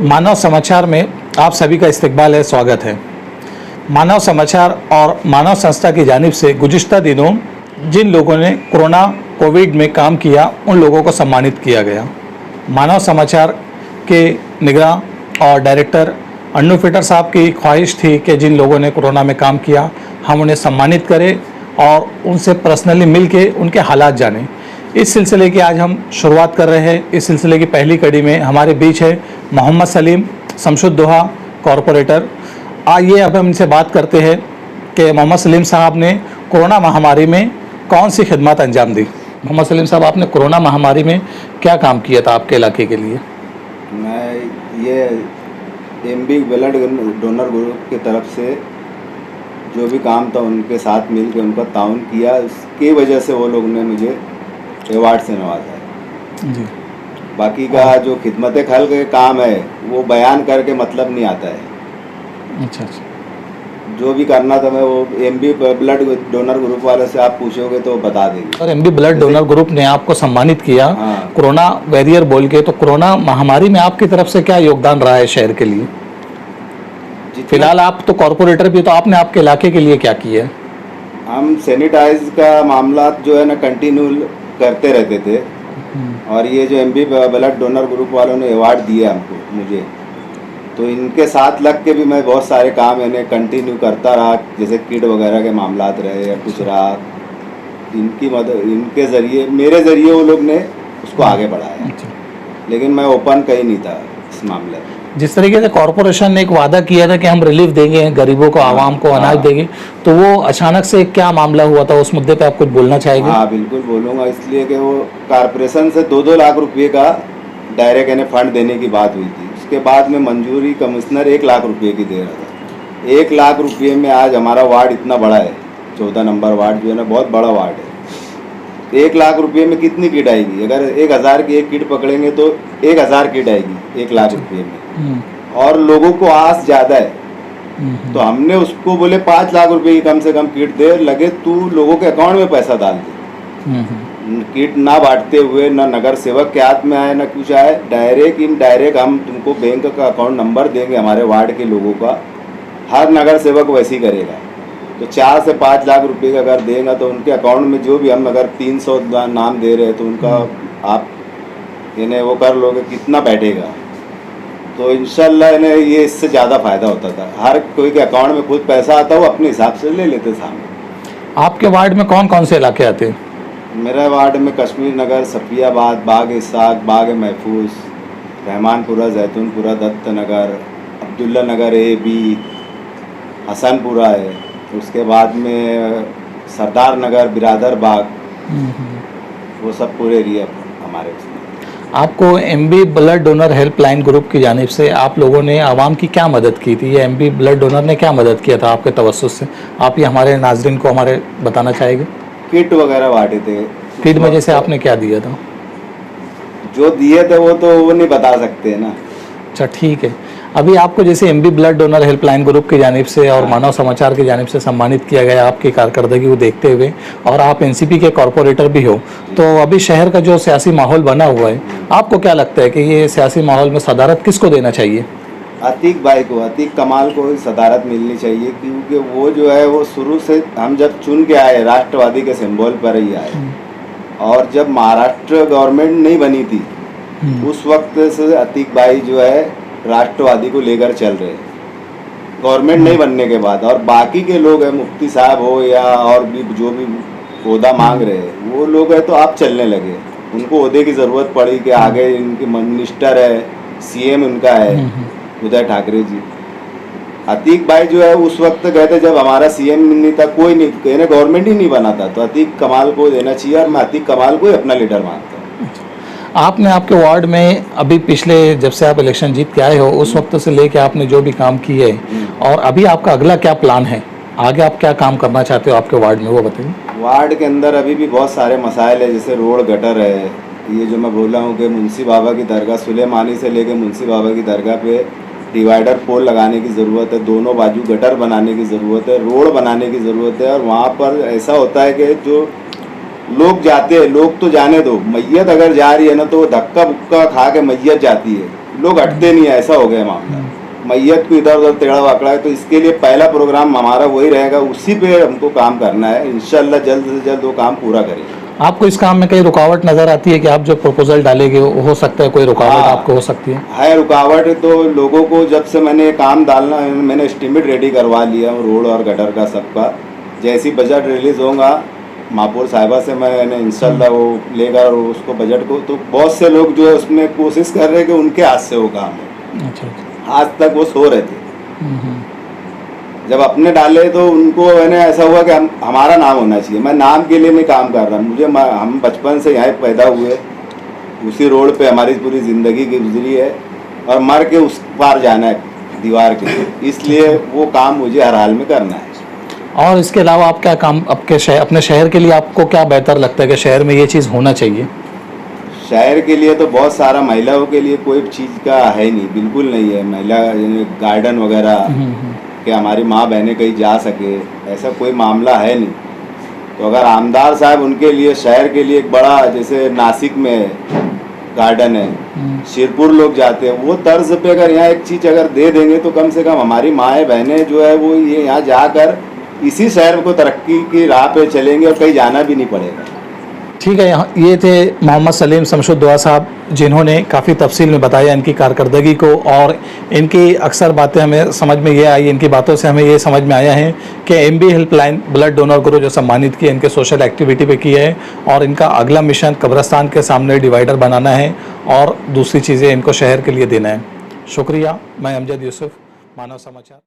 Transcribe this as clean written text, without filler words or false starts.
मानव समाचार में आप सभी का इस्तकबाल है, स्वागत है। मानव समाचार और मानव संस्था की जानिब से गुज़िश्ता दिनों जिन लोगों ने कोविड में काम किया उन लोगों को सम्मानित किया गया। मानव समाचार के निगरान और डायरेक्टर अन्नू फिटर साहब की ख्वाहिश थी कि जिन लोगों ने कोरोना में काम किया हम उन्हें सम्मानित करें और उनसे पर्सनली मिल के उनके हालात जानें। इस सिलसिले की आज हम शुरुआत कर रहे हैं। इस सिलसिले की पहली कड़ी में हमारे बीच है मोहम्मद सलीम शमशुद्दोहा कॉरपोरेटर। आइए अब हम इनसे बात करते हैं कि मोहम्मद सलीम साहब ने कोरोना महामारी में कौन सी खिदमत अंजाम दी। मोहम्मद सलीम साहब, आपने कोरोना महामारी में क्या काम किया था आपके इलाके के लिए? मैं ये एमबी ब्लड डोनर ग्रुप की तरफ से जो भी काम था उनके साथ मिल के उनका ताउन किया, उसकी वजह से वो लोग ने मुझे अवार्ड से नवाजा है जी। बाकी का जो खिदमत खल्क के काम है वो बयान करके मतलब नहीं आता है। अच्छा। जो भी करना था मैं वो एमबी ब्लड डोनर ग्रुप वाले से आप पूछोगे तो बता देंगे। और एमबी ब्लड डोनर ग्रुप ने आपको सम्मानित किया कोरोना वॉरियर बोल के, तो कोरोना महामारी में आपकी तरफ से क्या योगदान रहा है शहर के लिए? फिलहाल आप तो कॉरपोरेटर भी, तो आपने आपके इलाके के लिए क्या किया है? हम सैनिटाइज का मामला जो है ना कंटिन्यू करते रहते थे और ये जो एमबी ब्लड डोनर ग्रुप वालों ने अवार्ड दिया हमको मुझे, तो इनके साथ लग के भी मैं बहुत सारे काम इन्हें कंटिन्यू करता रहा। जैसे किट वगैरह के मामलात रहे या कुछ रहा, इनकी मदद इनके ज़रिए मेरे ज़रिए वो लोग ने उसको आगे बढ़ाया। लेकिन मैं ओपन कहीं नहीं था इस मामले में। जिस तरीके से कॉरपोरेशन ने एक वादा किया था कि हम रिलीफ देंगे गरीबों को, आवाम को अनाज देंगे, तो वो अचानक से क्या मामला हुआ था, उस मुद्दे पे आप कुछ बोलना चाहेंगे? हाँ बिल्कुल बोलूँगा, इसलिए कि वो कॉरपोरेशन से 2-2 लाख रुपये का डायरेक्ट इन्हें फंड देने की बात हुई थी। उसके बाद में मंजूरी कमिश्नर 1 लाख रुपये की दे रहा था। 1 लाख रुपये में आज हमारा वार्ड इतना बड़ा है, 14 नंबर वार्ड जो है ना बहुत बड़ा वार्ड है। 1 लाख रुपये में कितनी किट आएगी? अगर 1000 की एक किट पकड़ेंगे तो 1000 किट आएगी 1 लाख रुपये में, और लोगों को आस ज़्यादा है। तो हमने उसको बोले 5 लाख रुपए की कम से कम किट दे, लगे तू लोगों के अकाउंट में पैसा डाल दे। किट ना बांटते हुए, ना नगर सेवक के हाथ में आए, ना कुछ आए, डायरेक्ट इनडायरेक्ट हम तुमको बैंक का अकाउंट नंबर देंगे हमारे वार्ड के लोगों का। हर नगर सेवक वैसे ही करेगा। तो 4 से 5 लाख रुपए का अगर देगा तो उनके अकाउंट में जो भी हम अगर 300 नाम दे रहे हैं तो उनका आप इन्हें वो कर लोगे, कितना बैठेगा? तो इंशाल्लाह इन्हें ये इससे ज़्यादा फ़ायदा होता था। हर कोई के अकाउंट में खुद पैसा आता, वो अपने हिसाब से ले लेते सामने। आपके वार्ड में कौन कौन से इलाके आते हैं? मेरे वार्ड में कश्मीर नगर, सफियाबाद, बाग इसाक, बाग महफूज, रहमानपुरा, जैतूनपुरा, दत्त नगर, अब्दुल्ला नगर ए बी, हसनपुरा है। उसके बाद में सरदार नगर, बिरादर बाग, वो सब पूरे एरिया हमारे उसमें। आपको MB blood donor helpline group की जानिब से आप लोगों ने आवाम की क्या मदद की थी? ये एमबी ब्लड डोनर ने क्या मदद किया था आपके तवस्सुस से? आप ये हमारे नाजरीन को हमारे बताना चाहेंगे? किट वगैरह बांटे थे। किट में जैसे आपने क्या दिया था? जो दिए थे वो तो वो नहीं बता सकते ना। अच्छा, ठीक है। अभी आपको जैसे MB blood donor helpline group की जानिब से और मानव समाचार की जानिब से सम्मानित किया गया आपकी कारकर्दगी को देखते हुए, और आप एनसीपी के कॉरपोरेटर भी हो, तो अभी शहर का जो सियासी माहौल बना हुआ है, आपको क्या लगता है कि ये सियासी माहौल में सदारत किसको देना चाहिए? अतीक भाई को, अतीक कमाल को सदारत मिलनी चाहिए, क्योंकि वो जो है वो शुरू से हम जब चुन के आए राष्ट्रवादी के सिंबल पर ही आए, और जब महाराष्ट्र गवर्नमेंट नहीं बनी थी उस वक्त से अतीक भाई जो है राष्ट्रवादी को लेकर चल रहे हैं गवर्नमेंट नहीं बनने के बाद। और बाकी के लोग हैं, मुफ्ती साहब हो या और भी जो भी ओहदा मांग रहे हैं वो लोग हैं, तो आप चलने लगे। उनको ओहदे की ज़रूरत पड़ी कि आगे इनके मिनिस्टर है, सीएम उनका है उदय ठाकरे जी। अतीक भाई जो है उस वक्त गए थे जब हमारा सीएम नहीं था, कोई नहीं, कहने गवर्नमेंट ही नहीं बना था, तो अतीक कमाल को देना चाहिए, और मैं अतीक कमाल को ही अपना लीडर मानता हूँ। आपने आपके वार्ड में अभी पिछले जब से आप इलेक्शन जीत के आए हो उस वक्त से लेके आपने जो भी काम किए, और अभी आपका अगला क्या प्लान है, आगे आप क्या काम करना चाहते हो आपके वार्ड में, वो बताइए। वार्ड के अंदर अभी भी बहुत सारे मसाइल है, जैसे रोड गटर है। ये जो मैं बोल रहा हूँ कि मुंशी बाबा की दरगाह सुलेमानी से लेकर मुंशी बाबा की दरगाह पे डिवाइडर पोल लगाने की ज़रूरत है, दोनों बाजू गटर बनाने की ज़रूरत है, रोड बनाने की ज़रूरत है। और वहाँ पर ऐसा होता है कि जो लोग जाते हैं, लोग तो जाने दो, मैयत अगर जा रही है ना तो धक्का बुक्का खा के मैयत जाती है। लोग हटते नहीं है, ऐसा हो गया मामला। मैयत को इधर उधर टेढ़ा वाकड़ा है, तो इसके लिए पहला प्रोग्राम हमारा वही रहेगा, उसी पे हमको काम करना है। इंशाल्लाह जल्द से जल्द वो काम पूरा करेंगे। आपको इस काम में कई रुकावट नजर आती है कि आप जो प्रपोजल डालेंगे हो सकता है कोई रुकावट हाँ। आपको हो सकती है? रुकावट तो लोगों को, जब से मैंने काम डालना, मैंने एस्टीमेट रेडी करवा लिया रोड और गटर का सबका। जैसी बजट रिलीज होगा महापौर साहिबा से मैंने इंशाल्लाह वो लेकर उसको बजट को, तो बहुत से लोग जो है उसमें कोशिश कर रहे हैं कि उनके हाथ से वो काम है। अच्छा। आज तक वो सो रहे थे, हम्म। जब अपने डाले तो उनको मैंने ऐसा हुआ कि हमारा नाम होना चाहिए। मैं नाम के लिए नहीं काम कर रहा, हम बचपन से यहाँ पैदा हुए, उसी रोड पे हमारी पूरी ज़िंदगी गुजरी है और मर के उस पार जाना है दीवार के, इसलिए वो काम मुझे हर हाल में करना है। और इसके अलावा आप क्या काम अपने शहर के लिए आपको क्या बेहतर लगता है कि शहर में ये चीज़ होना चाहिए? शहर के लिए तो बहुत सारा, महिलाओं के लिए कोई चीज़ का है नहीं, बिल्कुल नहीं है। महिला गार्डन वगैरह कि हमारी माँ बहनें कहीं जा सके, ऐसा कोई मामला है नहीं। तो अगर आमदार साहब उनके लिए, शहर के लिए एक बड़ा, जैसे नासिक में गार्डन है, शिरपुर लोग जाते हैं, वो तर्ज पे अगर यहाँ एक चीज़ अगर दे देंगे तो कम से कम हमारी माएँ बहनें जो है वो ये यहाँ जाकर इसी शहर को तरक्की की राह पे चलेंगे और कहीं जाना भी नहीं पड़ेगा। ठीक है। यहाँ ये थे मोहम्मद सलीम शमशुद्दौला साहब, जिन्होंने काफ़ी तफसील में बताया इनकी कारकर्दगी को, और इनकी अक्सर बातें हमें समझ में ये आई, इनकी बातों से हमें ये समझ में आया है कि MB helpline blood donor group जो सम्मानित किया, इनके सोशल एक्टिविटी पे किया है, और इनका अगला मिशन कब्रस्तान के सामने डिवाइडर बनाना है और दूसरी चीज़ें इनको शहर के लिए देना है। शुक्रिया। मैं अमजद यूसुफ, मानव समाचार।